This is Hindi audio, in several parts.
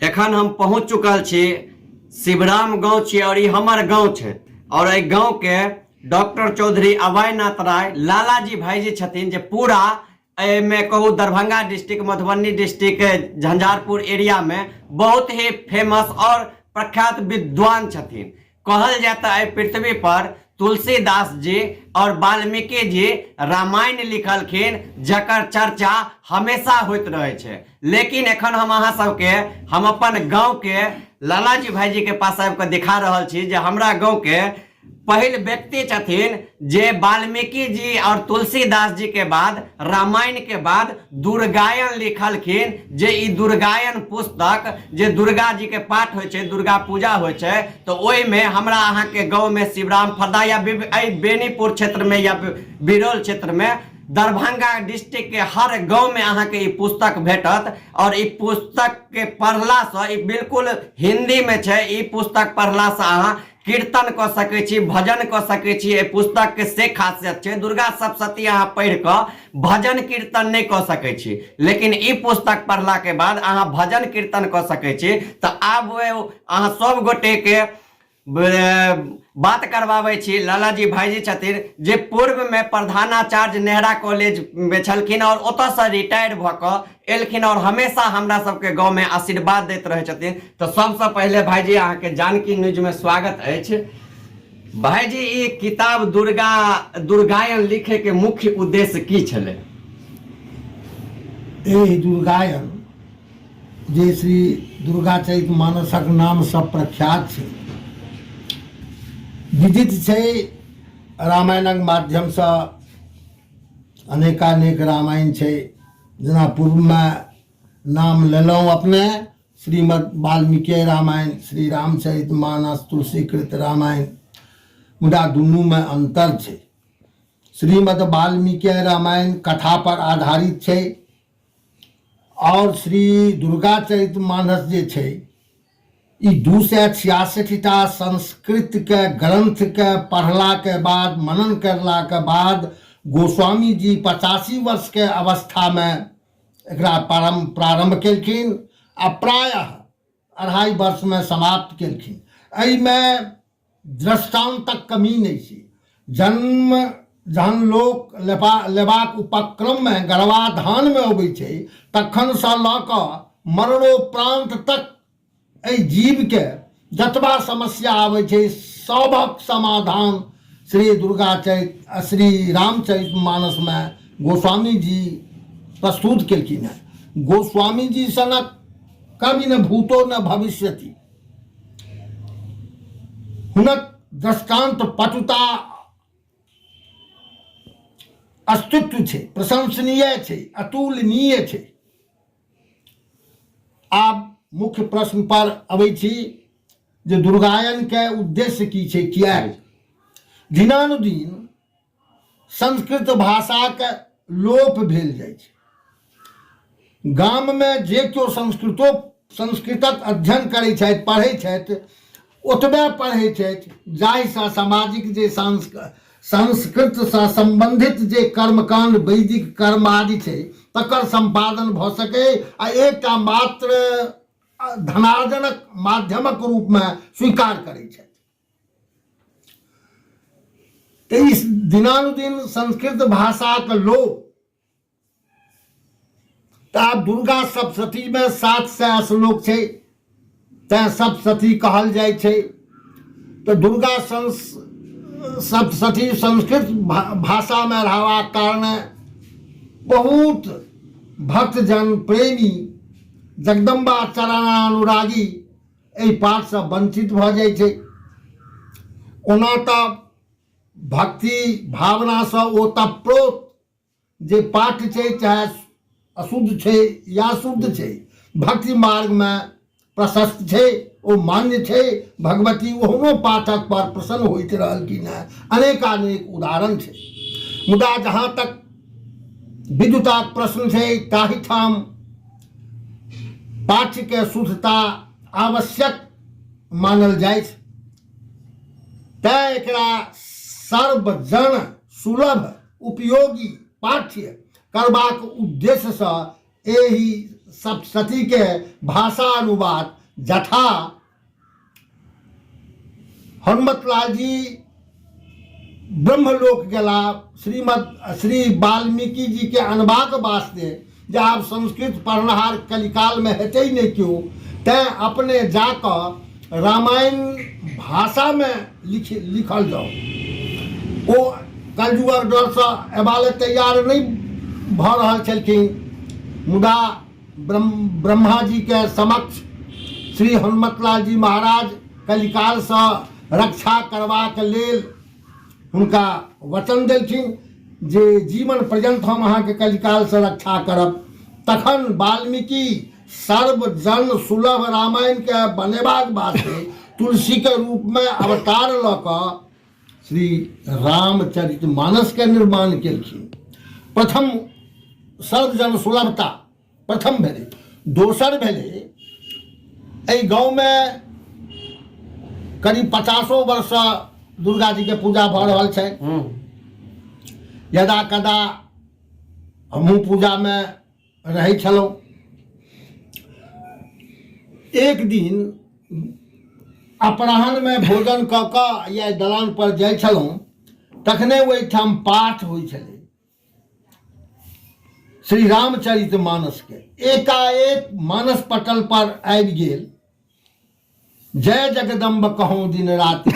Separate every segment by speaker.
Speaker 1: एखन हम पहुँच चुकल छी शिवराम गाँव छी और हमर गाँव है और एहि गाँव के डॉक्टर चौधरी अभयनाथ राय लालाजी भाईजी छथिन जे पूरा में कहूँ Darbhanga district Madhubani district Jhanjharpur area में बहुत ही फेमस और प्रख्यात विद्वान छथिन। कहल जाता है पृथ्वी पर तुलसीदास जी और वाल्मीकि जी रामायण लिखलखिन जकर चर्चा हमेशा होत रहे छे। लेकिन एखन हम अहाँ सबके हम अपन गाँव के लालाजी भाईजी के पास आबि के दिखा रहल छी जे हमरा गाँव के पहिल व्यक्ति छथिन जे वाल्मीकि जी और तुलसीदास जी के बाद रामायण के बाद दुर्गायन लिखलखिन जे ई दुर्गायन पुस्तक जे दुर्गा जी के पाठ होय छे दुर्गा पूजा होय छे तो ओई में हमरा अहाँ के गांव में शिवराम फरदा या बेनीपुर क्षेत्र में या बिरौल क्षेत्र में दरभंगा डिस्ट्रिक्ट के हर गांव में अहाँ के पुस्तक भेटत और ई पुस्तक के पढ़ला से बिल्कुल हिंदी में छे। ई पुस्तक पढ़ला से अहाँ कीर्तन क सकै छी भजन क सकै छी। ए पुस्तक के से खासियत छे दुर्गा सप्तशती अहाँ पढ़ क भजन कीर्तन नहीं क सकै छी लेकिन ई पुस्तक पढ़ला के बाद अहाँ भजन कीर्तन क सकै छी। तो आब अहाँ सब गोटे के बात करवावे छी लालाजी भाईजी छथिन जे पूर्व में प्रधानाचार्य नेहरा कॉलेज में छलखिन और ओतऽ से रिटायर भ क एलखिन और हमेशा हमरा सबके गांव में आशीर्वाद देत रहे छथिन। तो सबसे पहले भाईजी अहाँ के जानकी न्यूज में स्वागत अछि। भाईजी ई किताब दुर्गायन लिखे के मुख्य उद्देश्य की छले?
Speaker 2: एहि दुर्गायन जे श्री दुर्गाचरित मानसक नाम से प्रख्यात छे विदित छे। रामायणक माध्यम से अनेकानेक रामायण छे जना पूर्व में नाम लेलहुँ अपने श्रीमद् वाल्मीकि रामायण श्री रामचरित मानस तुलसीकृत रामायण मुदा दुनू में अंतर छे। श्रीमद् वाल्मीकि रामायण कथा पर आधारित छे और श्री दुर्गाचरित मानस जे छे ई 266टा संस्कृत के ग्रंथ के पढ़ला के बाद मनन करला के बाद गोस्वामी जी 85 वर्ष के अवस्था में एकरा प्रारंभ केलखिन आ प्रायः 2.5 वर्ष में समाप्त केलखिन। एहि में दृष्टांतक कमी नहीं छै। जन्म जहन लोक लेबाक उपक्रम में गर्भाधान में अबै छै तखन से लऽ कऽ मरणोपरांत तक एहि जीव के जतबा समस्या आबै छै सबक समाधान श्री रामचरित मानस में गोस्वामी जी प्रस्तुत केलखिन है। गोस्वामी जी सनक कवि न भूतो न भविष्यति हुनक दृष्टांत पटुता अस्तित्व छे प्रशंसनीय छे अतुलनीय छे। आब मुख्य प्रश्न पर अबै छी जे दुर्गायन के उद्देश्य की छे किया दिनानुदिन संस्कृत भाषा के लोप भेल जाय छै। गाम में जे केओ संस्कृतक अध्ययन करै छथि पढ़ै छथि ओतबे पढ़ै छथि जाहिसँ सामाजिक जे संस्कृत से संबंधित जे कर्मकांड वैदिक कर्म आदि छै तकर संपादन भ सके आ एकटा मात्र धनार्जनक माध्यमक रूप में स्वीकार करै छथि। इस दिनानुदिन संस्कृत भाषा के लोप तब दुर्गा सप्तशती में 700 श्लोक छे तैं सप्तशती कहल जाय छे। तो दुर्गा सप्तशती संस्कृत भाषा में रहबाक कारणे बहुत भक्तजन प्रेमी जगदम्बा चरणानुरागी एहि पाठ से वंचित भ जाय छे। ओना तऽ भक्ति भावना से ओतप्रोत जे पाठ छे चाहे अशुद्ध छे या शुद्ध छे भक्ति मार्ग में प्रशस्त छे ओ मान्य छे। भगवती ओहनो पाठक पर प्रसन्न होइत रहलखिन है। अनेकानेक उदाहरण छे। मुदा जहाँ तक विद्युताक प्रश्न छे ताहि ठाम पाठ्य के शुद्धता आवश्यक मानल जाय छे। तैं एकरा सर्वजन सुलभ उपयोगी पाठ्य करबाक उद्देश्य से एहि सप्तशती के भाषा अनुवाद जथा हनुमतलाल जी ब्रह्मलोक गेला श्री वाल्मीकि जी के अनबाक वास्ते जे आब संस्कृत पढ़नहार कलिकाल में हेतै नहीं क्यों तैं अपने जाकर रामायण भाषा में लिखल जाओ। ओ कलयुगक डर से एबाले तैयार नहीं भऽ रहल छलखिन, मुदा ब्रह्मा जी के समक्ष श्री हनुमतलाल जी महाराज कलिकाल से रक्षा करबाक लेल हुनका वचन देलखिन जे जीवन पर्यंत हम अहाँके कलिकाल से रक्षा करब। तखन वाल्मीकि सर्वजन सुलभ रामायण के बनेबाक वास्ते तुलसी के रूप में अवतार लऽ कऽ श्री रामचरितमानस के निर्माण केलखिन। प्रथम सर्वजन सुलभता प्रथम भेलै। दोसर भेलै एहि गाँव में करीब 50 वर्ष दुर्गा जी के पूजा भऽ रहल छै। यदा कदा हमहूँ पूजा में रहै छलहुँ। एक दिन अपराह्न में भोजन कऽ कऽ या दलान पर जाइ छलहुँ, तखने ओहिठाम पाठ होइ छलै श्री रामचरितमानस के। एकाएक मानस पटल पर आबि गेल जय जगदम्ब कहूँ दिन राति,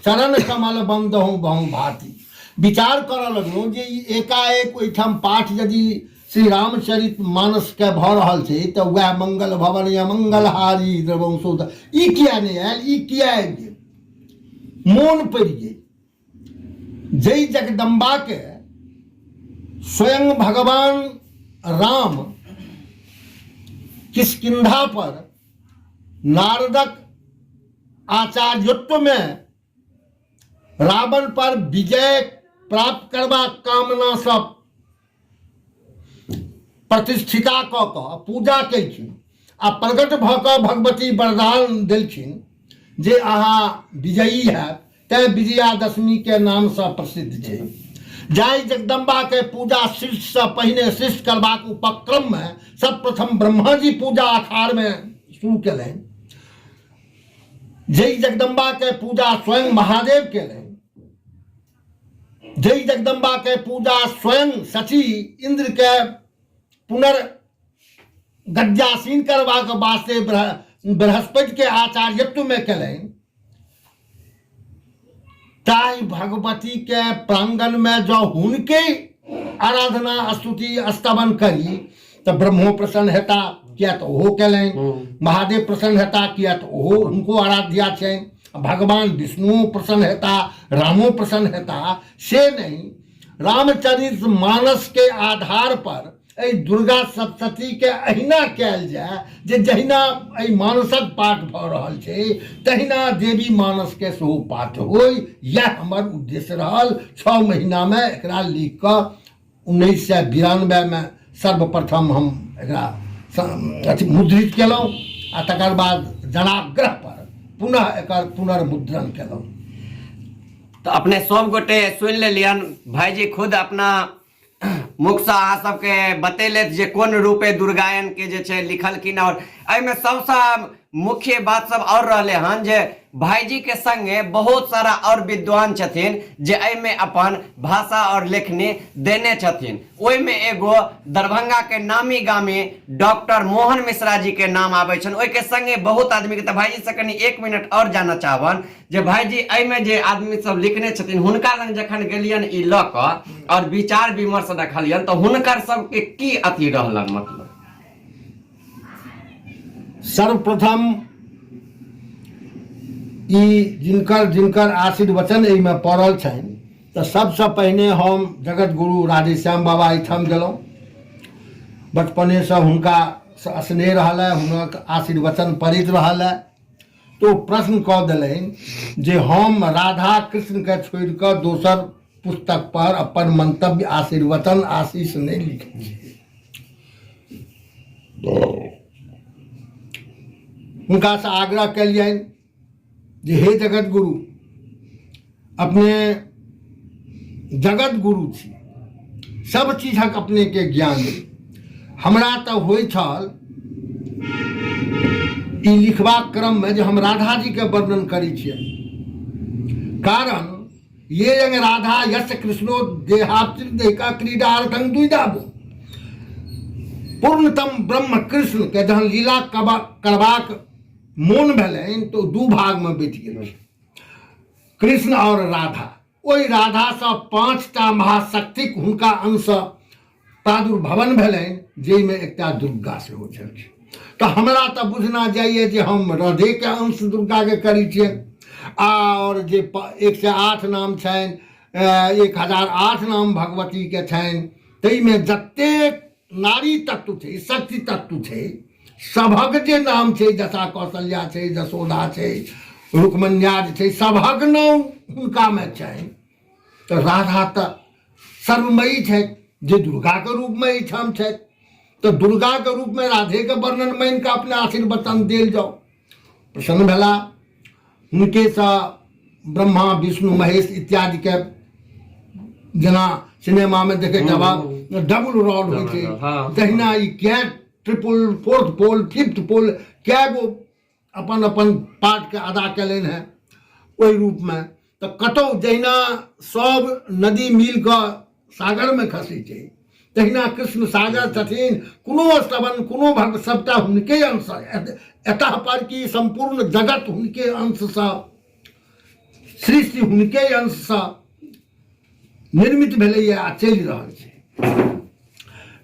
Speaker 2: चरण कमल बंदहूँ बहु भांति। विचार करऽ लगलहुँ जे एकाएक ओहिठाम पाठ यदि श्री रामचरितमानस के भऽ रहल छै तऽ वएह मंगल भवन या मंगलहारी द्रवंशोद ई किया नहीं आयल, ई किया आबि गेल। मोन पड़ि गेल जय जगदम्बा के स्वयं भगवान राम किष्किंधा पर नारदक आचार्यत्व में रावण पर विजय प्राप्त करबा कामना से प्रतिष्ठिता कऽ कऽ पूजा केलखिन आ प्रगट भऽ कऽ भगवती वरदान देलखिन जे अहाँ विजयी हैब, तैं विजयादशमी के नाम से प्रसिद्ध छै। जाहि जगदम्बा के पूजा शिष्ट से पहिने शिष्ट करबाक उपक्रम में सर्वप्रथम ब्रह्मा जी पूजा अखाड़ में शुरू केलनि। जय जगदम्बा के पूजा स्वयं महादेव केलनि। जय जगदम्बा के पूजा स्वयं शची इंद्र के पुनर्गद्यासीन करबाक वास्ते बृहस्पति के आचार्यत्व में केलनि। ताई भगवती के प्रांगण में जो हुनके आराधना स्तुति स्तवन करी तो ब्रह्मो प्रसन्न हेता, किया तो ओहो केलनि। महादेव प्रसन्न हेता, किया तो ओहो हुनको आराध्या छनि। भगवान विष्णु प्रसन्न हेता, रामो प्रसन्न हेता। से नहीं, रामचरितमानस के आधार पर एहि दुर्गा सप्तशती के अहिना कयल जाय जे जहिना एहि मानसक पाठ भऽ रहल छै तहिना देवी मानस के सेहो पाठ होय। यह हमर उद्देश्य रहल। 6 महीना में एकरा लिख कऽ 1992 में सर्वप्रथम हम एकरा मुद्रित केलहुँ आ तकर बाद जनाग्रह पर पुनः एकर पुनर्मुद्रण केलहुँ।
Speaker 1: तो अपने सब गोटे सुन लेलियन, भाईजी खुद अपना मुख से अहाँ सबके बतेलथि जे कोन रूपे दुर्गायन के जे छै लिखलखिन। और एहिमे सबसे मुख्य बात सब और रहले हन जे भाईजी के संगे बहुत सारा और विद्वान छथिन जे एहिमे अपन भाषा और लेखनी देने छथिन। ओहि में एगो दरभंगा के नामी गामी डॉक्टर मोहन मिश्रा जी के नाम आबै छन। ओहि के संगे बहुत आदमी के तो भाईजी से कनी 1 मिनट और जानना चाहबन जे भाईजी एहिमे जे आदमी सब लिखने छथिन हुनका लग जखन गेलियन ई लऽ कऽ और विचार विमर्श देखलियन तो हुनकर सबके की अथी रहलन। मतलब
Speaker 2: सर्वप्रथम ई जिनकर आशीर्वचन एहिमे पड़ल छनि तऽ सबसँ पहिने हम जगत गुरु राधेश्याम बाबा एहिठाम गेलहुँ। बचपने से हुनका स्नेह रहल है, हुनक आशीर्वचन पड़ैत रहल है। तो प्रश्न कऽ देलनि जे हम राधा कृष्ण के छोड़ि कऽ दोसर पुस्तक पर अपन मंतव्य आशीर्वचन आशीष नहीं लिखै छी। हुनका से आग्रह कलियनि जे हे जगत गुरु, अपने जगत गुरु छी, सब चीजक अपने के ज्ञान है। हमरा तऽ होइ छल ई लिखबाक क्रम में जे हम राधा जी के वर्णन करै छियै, कारण ये यंग राधा यश कृष्णो देहाप्तिका क्रीडार्थं द्विधाबो, पूर्णतम ब्रह्म कृष्ण के जहन लीला करबाक मोन भेलनि तो दू भाग में बटि गेल, कृष्ण और राधा। ओहि राधा से 5टा महाशक्तिक हुनका अंश प्रादुर्भवन भेलनि, जाहिमे एकटा दुर्गा सेहो छलखिन। तो हमरा तो बुझना जाइए जे हम राधे के अंश दुर्गा के करै छियै, और जे 108 नाम छनि, 1008 नाम भगवती के छनि, ताहिमे जतेक नारी तत्व छै, शक्ति तत्व छै, सभक जे नाम छै, जसा कौशल्या छै, जसोदा छै, रुक्मण्याज छै, सभक नाम हुनका में छनि। तो राधा तऽ सर्वमयी छै, जे दुर्गा के रूप में एहिठाम छै, तो दुर्गा के रूप में राधे के वर्णन मान के अपने आशीर्वचन देल जाओ। प्रसन्न भेला, हुनके सँ ब्रह्मा विष्णु महेश इत्यादि के जेना सिनेमा में देखे डबल रॉड होइ छै, तहिना ई क्या ट्रिपल, 4th पोल, 5th पोल, क्या गो अपन अपन पार्ट के अदा कयलनि हैं ओहि रूप में। तो कतौ जहिना सब नदी मिल कऽ सागर में खसै छै, तहिना कृष्ण सागर छथिन, कोनो स्तवन कोनो भक्त सबटा हुनके अंश, एतः पर कि संपूर्ण जगत हुनके अंश सँ, सृष्टि हुनके अंश सँ निर्मित भेलैए आ चलि रहल छै।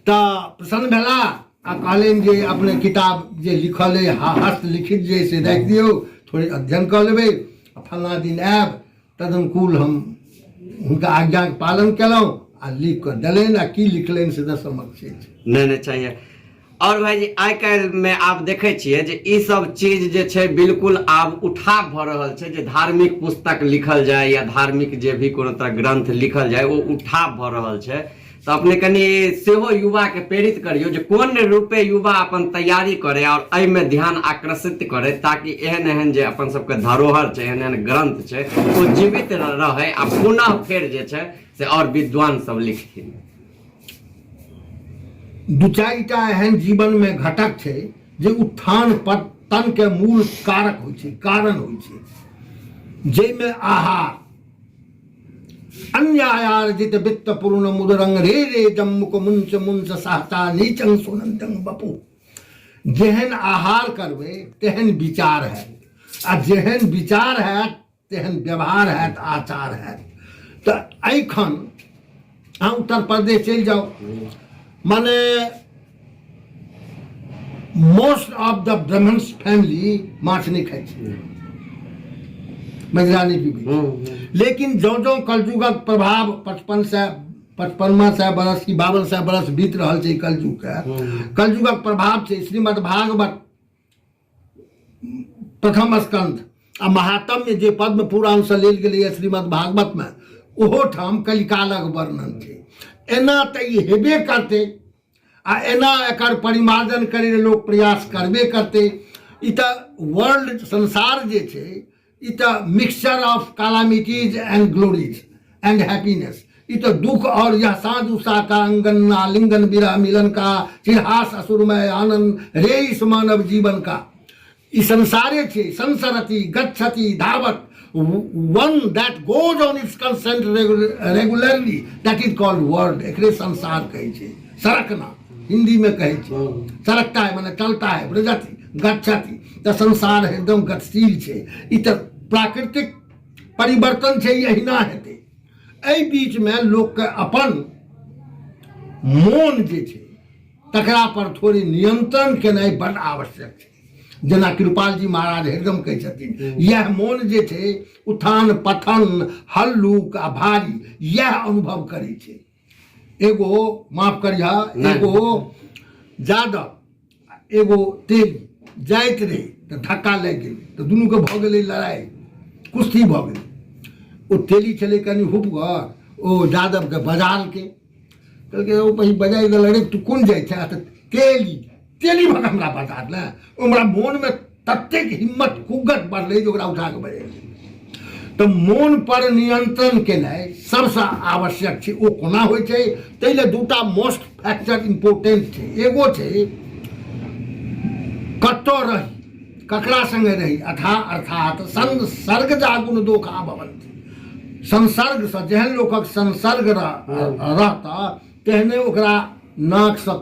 Speaker 2: तऽ प्रसन्न भेला आ कहलनि जे अपने किताब जे लिखल अइ हस्तलिखित जे से राखि दियौ, थोड़े अध्ययन कऽ लेबै, आ फल्लाँ दिन आयब, तदनुकूल हम हुनका आज्ञाके पालन केलहुँ आ लिख कऽ देलनि, आ की लिखलनि से समक्ष छै।
Speaker 1: नहीं चाहिए। और भाई जी आइ काल्हि में आब देखे छियै जे ई सब चीज जे छै बिल्कुल आब उठाव भऽ रहल छै, जे धार्मिक पुस्तक लिखल जाए या धार्मिक जे भी कोनो तरह ग्रंथ लिखल जाए ओ उठाव भऽ रहल छै। तो अपने कनी सेहो युवा के प्रेरित करियो जे कोन रूपे युवा अपन तैयारी करे और एहि में ध्यान आकर्षित करे, ताकि एहन एहन जे अपन सबके धरोहर छै, एहन एहन ग्रंथ छै, ओ जीवित रहे आ पुनः फेर जे छै से और विद्वान सब लिखथिन।
Speaker 2: 2-4टा एहन जीवन में घटक छै जे उत्थान पतन के मूल कारक होइ छै, कारण होइ छै, जाहिमे आहार, अन्यायार्जित वित्त पूर्ण मुदरंग रे रे जम्मुक मुंस मुंस सहता नीचंग सुनंदंग बपू। जेहन आहार करबै तेहन विचार हैत, आ जेहन विचार हैत तेहन व्यवहार हैत, आचार हैत। तऽ एखन अहाँ उत्तर प्रदेश चलि जाओ, माने most of the Brahmins family माछ नहीं खाई छै, मदिरा नहीं पीबे, लेकिन जो जो कलयुगक प्रभाव 55 बरस की 52 बरस बीत रहल छै कलयुग के, कलयुगक प्रभाव छै। श्रीमद् भागवत प्रथम स्कंध आ महात्म्य जे पद्म पुराण से लेल गेलै श्रीमद् भागवत में, ओहो ठाम कलिकालक वर्णन छै। एना तऽ ई हेबे करतै, आ एना एकर परिमार्जन करे लोग प्रयास करबे करते। ई तऽ वर्ल्ड संसार जे छै ई तऽ mixture of calamities and glories and happiness. ई तो दुख और यह साँझ उषा का अंगन आलिंगन विरह मिलन का चिरहास असुरमय आनंद रे इस मानव जीवन का। ई संसारे छै, संसरति गच्छति धावत, one that goes on its consent regularly, that is called world। एकरे संसार कहै छै, सरकना हिंदी में कहे छै, सरकता है माने चलता है, व्रजति गच्छति, तो संसार एकदम गतिशील छै। ई तो प्राकृतिक परिवर्तन छै, यहिना हेतै। एहि बीच में लोक के अपन मोन जे छै तकरा पर थोड़ी नियंत्रण केनाइ बड़ आवश्यक छै। जेना कृपाल जी महाराज हरदम कहै छथिन, यह मोन जे छै उत्थान पथन हल्लुक आ भारी यह अनुभव करै छै। एगो माफ करिया, एगो जादव एगो तेली जाइत रहे तो धक्का लग गई, तो दुनू के भऽ गेलै लड़ाई, कुश्ती भऽ गेलै। ओ तेली छलै कनि हुपगर, ओ जादव के बजाल के कहलकै ओ पही बजाइ गेल, रे तू कोन जाइ छै? तऽ तेली तेली भऽ हमरा बजा ने। हमरा मोन में ततेक हिम्मत कुगत बढ़लै जे ओकरा उठा के बजेलियै। तऽ मोन पर नियंत्रण केनाइ सबसँ आवश्यक छै। ओ कोना होइ छै, ताहि लेल दूटा मोस्ट फैक्टर इम्पोर्टेंट छै। एगो छै कतऽ रही, ककरा संगे रही, अर्थात संसर्ग जागुण दोखा भवन्ति। संसर्गसँ जेहन लोकक संसर्ग रहता तेहने ओकरा नाकसँ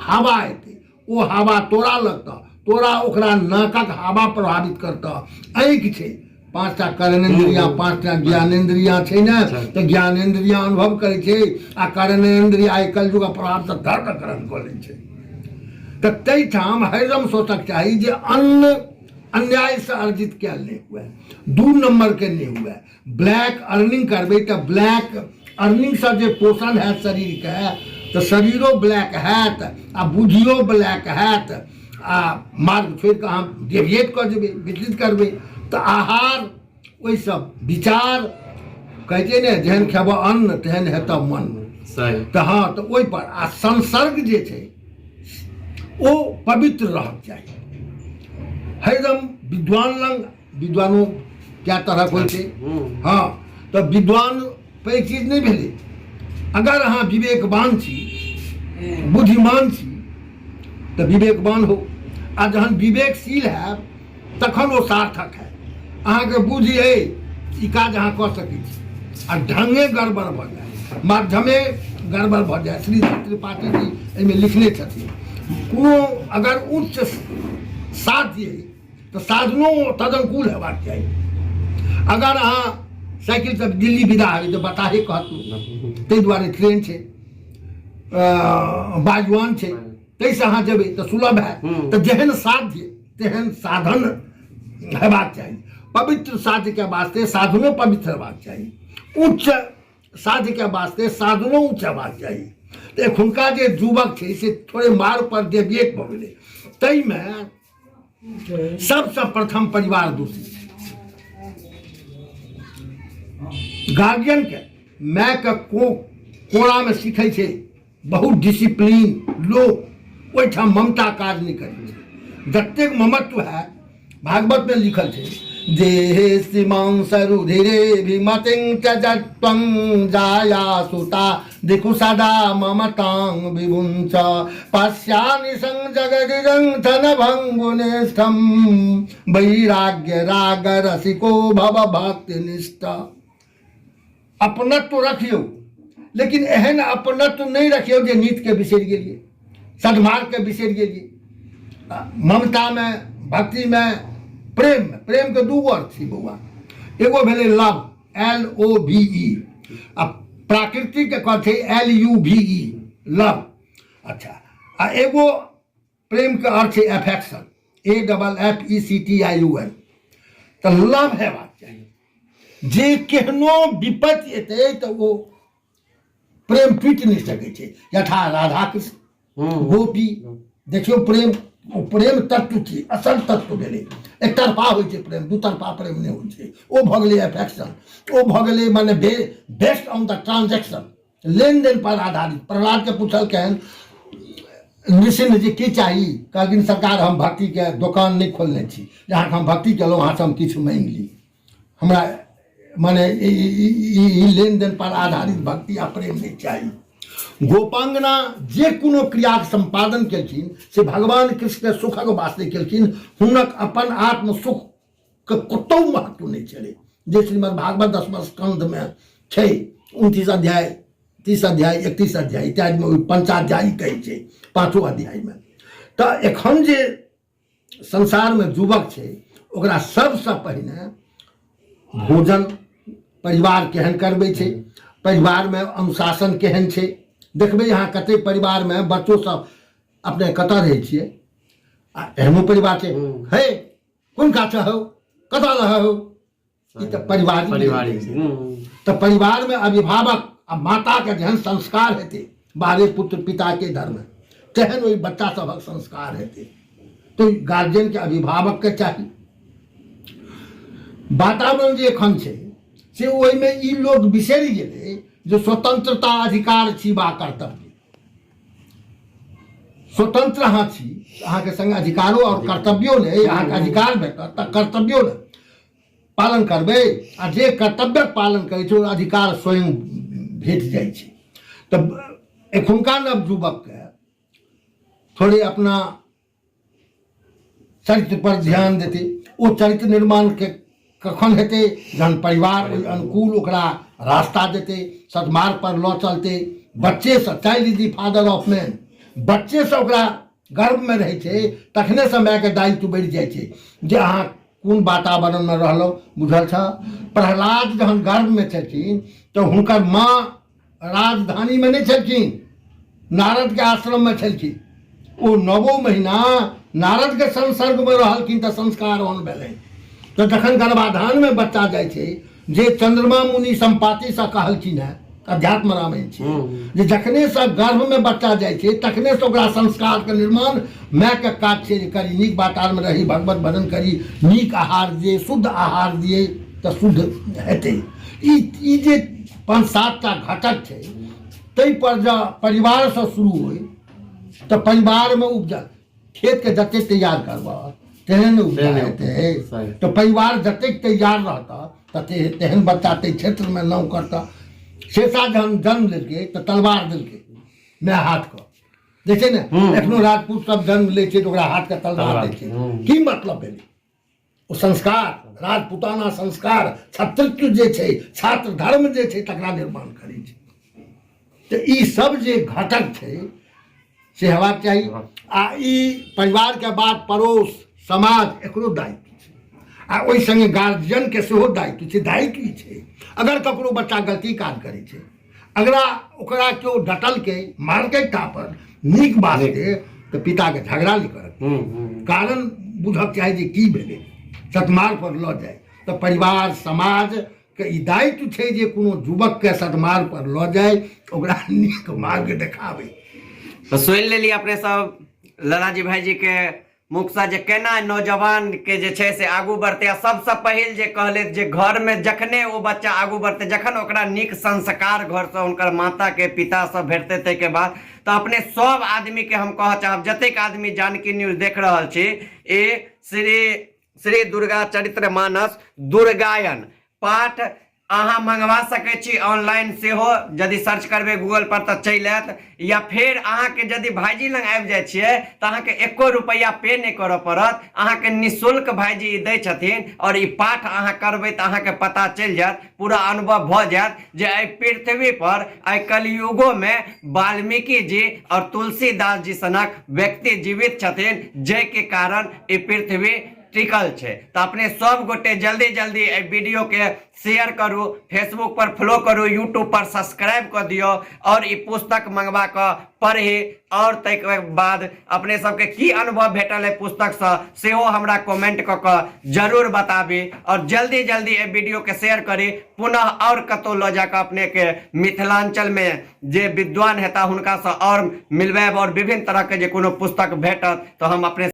Speaker 2: हवा एतै, ओ हवा तोरा लगता, तोरा ओकरा नाकक हवा प्रभावित करता। आँखि छै, 5टा कर्णेन्द्रिया 5टा ज्ञानेन्द्रिया छै ने, तऽ ज्ञानेन्द्रिया अनुभव करै छै आ कर्णेन्द्रिय आइ कलयुगक प्रभावसँ धर्म ग्रहण कऽ लै छै। तऽ ताहिठाम हरदम सोचक चाही जे अन्न अन्याय से अर्जित कैल नहीं हुआ, 2 नंबर के नहीं हुआ। ब्लैक अर्निंग करबे तो ब्लैक अर्निंग से जे पोषण है शरीर के, तो शरीरो ब्लैक हैत आ बुद्धियो ब्लैक हैत आ मार्ग छोड़ के अहाँ डेविएट कर देबै, विचलित करबै। तो आहार ओहि सब विचार कहै छै ने, जेहन खेब अन्न तेहन हेतऽ मन। तो हाँ, तो ओहि पर आ संसर्ग जे छै ओ पवित्र रहक चाही। हरदम विद्वान लंग, विद्वानो क्या तरह होइ छै, हाँ, तो विद्वान पैघ चीज नहीं भेलै। अगर अहाँ विवेकवान छी, बुद्धिमान छी, तो विवेकवान हो। आ जहन विवेकशील है तखन ओ सार्थक है। अहाँके बुद्धि है, ई काज अहाँ कऽ सकै छी, आ ढंगे गड़बड़ भऽ जाए, माध्यमे गड़बड़ भऽ जाए। श्री त्रिपाठी जी एहिमे लिखने छथिन, कोनो अगर उच्च साध्य है तो साधनो तदनुकूल हेबाक चाही। अगर अहाँ साइकिल से दिल्ली विदा हेबै तो बताहे कहतू, ताहि दुआरे ट्रेन छै, बागवान छै, ताहिसँ अहाँ जेबै तऽ सुलभ है। तऽ जेहन साध्य तेहन साधन हेबाक चाही। पवित्र साध्य के वास्ते साधनो पवित्र हेबाक चाही, उच्च साध्य के वास्ते साधनो उच्च हेबाक चाही। तऽ एखुनका जे युवक छै से थोड़े मार्ग पर डेविएट भऽ गेलै। ताहिमे सबसे प्रथम परिवार दोषी छै। गार्जियन के माय के कोड़ा में सीखे छै बहुत डिसिप्लीन लोग, ओहिठाम ममता काज नहीं करे छै। जतेक ममत्व है भागवत में लिखल छै, देहे श्रीमांस रुधिरे विमतिं त्यजत्वं जाया सुता दिखु सदा ममतां विभुंच पश्यामि संजगदिदं धन भंगुनिष्ठं वैराग्य राग रसिको भव भक्ति निष्ठ। अपनत्व रखियो, लेकिन एहन अपनत्व नहीं रखियो जे नीत के बिसरि गेलिए, सद्मार्ग के बिसरि गेलिए। ममता में, भक्ति में, प्रेम में, प्रेम के 2 अर्थ छै बौआ। एगो भेलै लव, LOVE, आ प्राकृतिक के कहै छै LUVE, लव। अच्छा, आ एगो प्रेम के अर्थ छै एफेक्शन, AFFECTION। तो लव हेबाक चाही। जे केहनो विपत्ति एतै तो वो प्रेम टूटि नहीं सकै छै। यथा राधा कृष्ण, गोपी, देखियो प्रेम, प्रेम तत्व छै, असल तत्व भेलै। एक तरफा होइ छै प्रेम, 2 तरफा प्रेम नहीं होइ छै। ओ भऽ गेलै एफेक्शन, ओ भऽ गेलै माने बेस्ड ऑन द ट्रांजेक्शन, लेन देन पर आधारित। प्रहलाद के पूछल केहन नृसिंह जी की चाही, कहलखिन सरकार हम भक्ति के दुकान नहीं खोलने छी, जहाँ हम भक्ति केलहुँ वहाँ से हम किछु मांगि ली, हमरा माने लेन देन पर आधारित भक्ति आ प्रेम नहीं चाहिए। गोपांगना जे कोनो क्रिया संपादन केलखिन से भगवान कृष्ण के सुखक वास्ते केलखिन, हुनक अपन आत्म सुख के कतौ महत्व नहीं छलै। जे श्रीमद् भागवत 10वें स्कंध में छै, 29 अध्याय, 30 अध्याय, 31 अध्याय इत्यादि में पंचाध्यायी कहै छै 5वां अध्याय में। तऽ एखन जे संसार में युवक छै ओकरा सबसँ पहिने भोजन परिवार केहन करबै छै, परिवार में अनुशासन केहन छै। देखबै अहाँ कते परिवार में बच्चों सब अपने कतऽ रहै छियै, आ एहनो परिवार छै, हे कोन काज हो, कतऽ रहौ, ई तऽ पारिवारिक छै। तऽ परिवार में अभिभावक आ माता के जेहन संस्कार हेतै, बाहरे पुत्र पिता के धर्म, तेहन ओहि बच्चा सबक संस्कार हेतै। तो गार्जियन के, अभिभावक के चाही। वातावरण जे एखन छै से ओहिमे ई लोग बिसरि गेलै जे स्वतंत्रता अधिकार छी वा कर्तव्य। स्वतंत्र अहाँ छी, अहाँके संग अधिकारो और कर्तव्यो नहि, अहाँके अधिकार भेटत तऽ कर्तव्यो नहि। पालन करबै आ जे कर्तव्यक पालन करै छै ओ अधिकार स्वयं भेट जाइ छै। तऽ एखुनका नवयुवकके थोड़े अपना चरित्र पर ध्यान देते। ओ चरित्र निर्माण के कखन हेतै जहन परिवार ओहि अनुकूल ओकरा रास्ता देते, सदमार्ग पर लऽ चलते। बच्चे से child is the father of man, बच्चे से ओकरा गर्भ में रहै छै तखने से माय के दायित्व बढ़ि जाइ छै जे अहाँ कोन वातावरण में रहलहुँ। बुझल छ प्रहलाद जहन गर्भ में छलखिन तऽ हुनकर माँ राजधानी में नहीं छलखिन, नारद के आश्रम में छलखिन। ओ 9 महीना नारद के संसर्ग में रहलखिन तऽ संस्कार ओहन भेलै। तऽ जखन गर्भाधान में बच्चा जाइ छै, जे चंद्रमा मुनि संपाति से कहलखिन है, अध्यात्म रामायण छै, जे जखने से गर्भ में बच्चा जाइ छै तखने से ओकरा संस्कार के निर्माण माय के काज छै जे करी। नीक वातावरण में रही, भगवत भजन करी, नीक आहार दिए, शुद्ध आहार दिए तऽ शुद्ध हेतै। ई जे 5-7 टा घटक छै ताहि पर जँ परिवार से शुरू होय तऽ परिवार में उपजा खेत के जते तैयार करबह तेहन उपजा हेतै। तो परिवार जतेक तैयार रहता तते तेहन बच्चा ताहि क्षेत्र में नाम करता। शेषा जहन जन्म लेलकै तऽ तलवार देलकै माय हाथ के, देखै ने एखनो राजपूत सब जन्म लै छै तऽ ओकरा हाथ के तलवार दै छै। की मतलब भेलै? ओ संस्कार, राजपूताना संस्कार, छात्रत्व जे छै, छात्र धर्म जे छै तकरा निर्माण करै छै। तऽ ई सब जे घटक छै से हेबाक चाही। आ ई परिवार के बाद पड़ोस समाज एकरो दायित्व छै, आ ओहि संगे गार्जियन के सेहो दायित्व छै। दायित्व ई छै अगर ककरो बच्चा गलती काज करै छै, अगर ओकरा केओ डटलकै मारकै टापर नीक वास्ते तऽ पिता के झगड़ा नहीं करत, कारण बुझक चाही जे की भेलै, सतमार्ग पर लऽ जाय। तऽ परिवार समाज के ई दायित्व छै जे कोनो युवक के सतमार्ग पर लऽ जाय, ओकरा नीक मार्ग देखाबै।
Speaker 1: तो सुनि लेली अपने सब लालाजी भाईजी के मुख से जे केना नौजवान के जे छै से आगू बढ़ते। आ सबसे पहिल जे कहले जे घर में जखने ओ बच्चा आगू बढ़ते, जखन ओकरा नीक संस्कार घर से हुनकर माता के पिता से भेटते, ताहि के बाद तो अपने सब आदमी के हम कह चाहब जतेक आदमी जानकी न्यूज देख रहल छी, ए श्री दुर्गा चरित्र मानस दुर्गायन पाठ अहाँ मंगवा सकै छी ऑनलाइन सेहो। यदि सर्च करबै गूगल पर तऽ चलि आयत, या फिर अहाँ के यदि भाईजी लग आबि जाइ छियै तऽ अहाँ के 1 रुपैया पे नहीं करऽ पड़त। अहाँ के निःशुल्क भाईजी ई दै छथिन और ई पाठ अहाँ करबै तऽ अहाँ के पता चलि जायत, पूरा अनुभव भऽ जायत जे एहि पृथ्वी पर एहि कलयुगो में वाल्मीकि जी और तुलसीदास जी सनक व्यक्ति जीवित छथिन, जाहि के कारण ई पृथ्वी टिकल छै। तो अपने सब गोटे जल्दी जल्दी वीडियो के शेयर करू, फेसबुक पर फॉलो करू, यूट्यूब पर सब्सक्राइब कर दियो और ई पुस्तक मंगवा कर पढ़ी। और तैके बाद अपने सबके की अनुभव भेटल है पुस्तक से सेहो हमरा कमेंट क के जरूर बताबी। और जल्दी जल्दी ए वीडियो के शेयर करी, पुनः और कतौ ल जाकर अपने के मिथिलांचल में जे विद्वान हेता हुनका से और मिलवाब और विभिन्न तरह के जे कोनो पुस्तक भेटत तो हम अपने